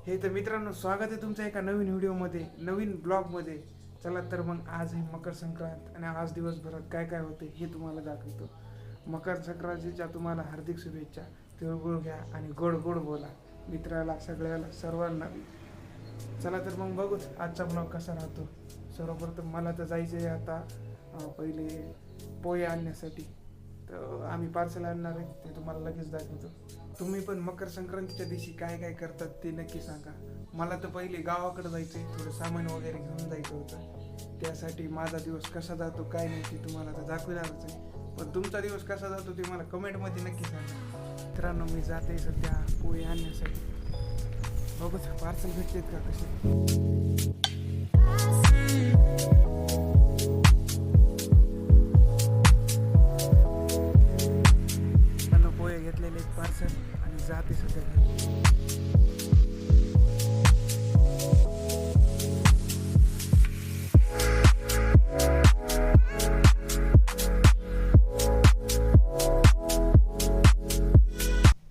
हे तर मित्रांनो, स्वागत आहे तुमचं एका नवीन व्हिडिओमध्ये, नवीन ब्लॉगमध्ये. चला तर मग आज आहे मकर संक्रांत आणि आज दिवसभरात काय काय होते हे तुम्हाला दाखवतो. मकर संक्रांतीच्या तुम्हाला हार्दिक शुभेच्छा. तिळगुळ घ्या आणि गोड गोड बोला मित्राला, सगळ्याला, सर्वांना. चला तर मग बघूच आजचा ब्लॉग कसा राहतो. सर्वप्रथम मला तर जायचं आहे आता पहिले पोहे आणण्यासाठी. तर आम्ही पार्सल आणणार आहे, ते तुम्हाला लगेच दाखवतो. तुम्ही पण मकर संक्रांतीच्या दिवशी काय काय करतात ते नक्की सांगा. मला तर पहिले गावाकडे जायचं आहे, थोडं सामान वगैरे घेऊन जायचं होतं. त्यासाठी माझा दिवस कसा जातो काय नाही ते तुम्हाला तर दाखवणारच आहे. पण तुमचा दिवस कसा जातो ते मला कमेंटमध्ये नक्की सांगा. मित्रांनो, मी जाते सध्या पोहे आणण्यासाठी. बघूच पार्सल भेटतात का कसे. पोहे घेतलेले पार्सल आणि जाते सध्या घरी.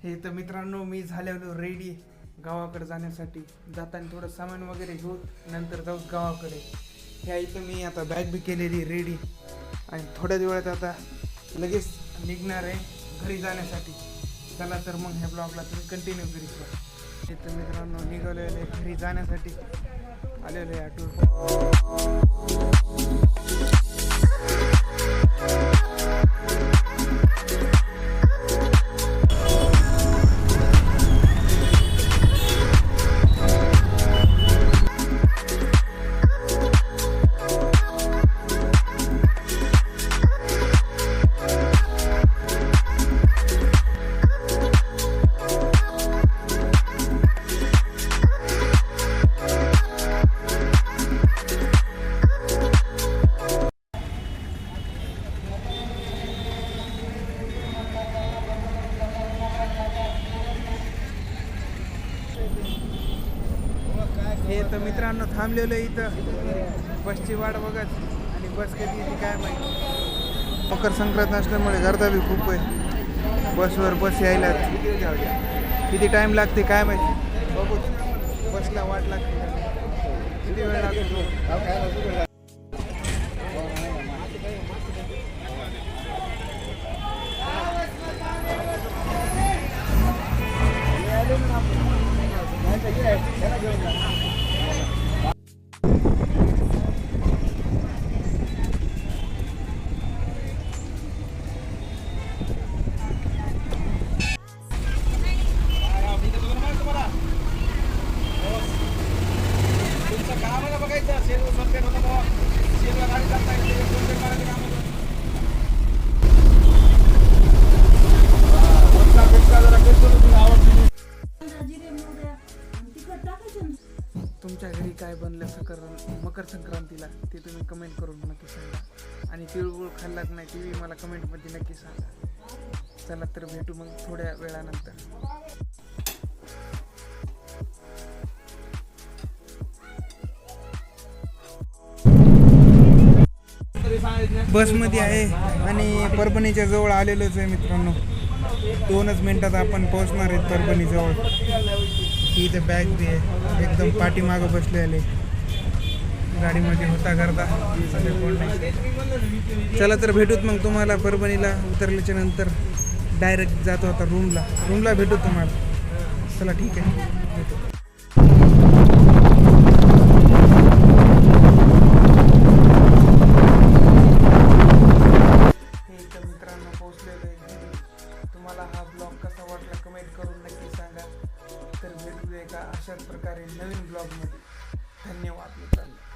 हे तर मित्रांनो, मी झालेलो रेडी गावाकडे जाण्यासाठी. जाताना थोडं सामान वगैरे घेऊन नंतर जाऊ गावाकडे. ह्या इथं मी आता बॅग बी केलेली रेडी आणि थोड्या वेळात आता लगेच निघणार आहे घरी जाण्यासाठी. चला तर मग ह्या ब्लॉगला तुम्ही कंटिन्यू करीत राहा. हे तर मित्रांनो, निघालेले घरी जाण्यासाठी आलेले ऑटो. हे तर मित्रांनो, थांबलेलं इथं बसची वाट बघत. आणि बस कधी येते काय माहिती. मकर संक्रांत असल्यामुळे गर्दा बी खूप आहे. बसवर बस यायला किती टाईम लागते काय माहिती. बघू बसला वाट लागते किती वेळ लागतो. तुमच्या घरी काय बनलं मकर संक्रांतीला ते तुम्ही कमेंट करून नक्की सांगा. आणि तिळगुळ खाल्ला की नाही ते मला कमेंटमध्ये नक्की सांगा. चला तर भेटू मग थोड्या वेळानंतर. बसमध्ये आहे आणि परभणीच्या जवळ आलेलोच आहे मित्रांनो. 2च मिनिटात आपण पोहोचणार आहेत परभणीजवळ. इथे बॅग बी आहे. एकदम पाठीमागं बसले आले. गाडीमध्ये होता गर्दा, कोण नाही. चला तर भेटूत मग तुम्हाला परभणीला उतरल्याच्या नंतर. डायरेक्ट जातो आता रूमला भेटू तुम्हाला. चला ठीक आहे, भेटू. तुम्हाला हा ब्लॉग कसा वाटला कमेंट करून नक्की सांगा. तर भेटूया एका अशाच प्रकारे नवीन ब्लॉगमध्ये. धन्यवाद मित्रांनो.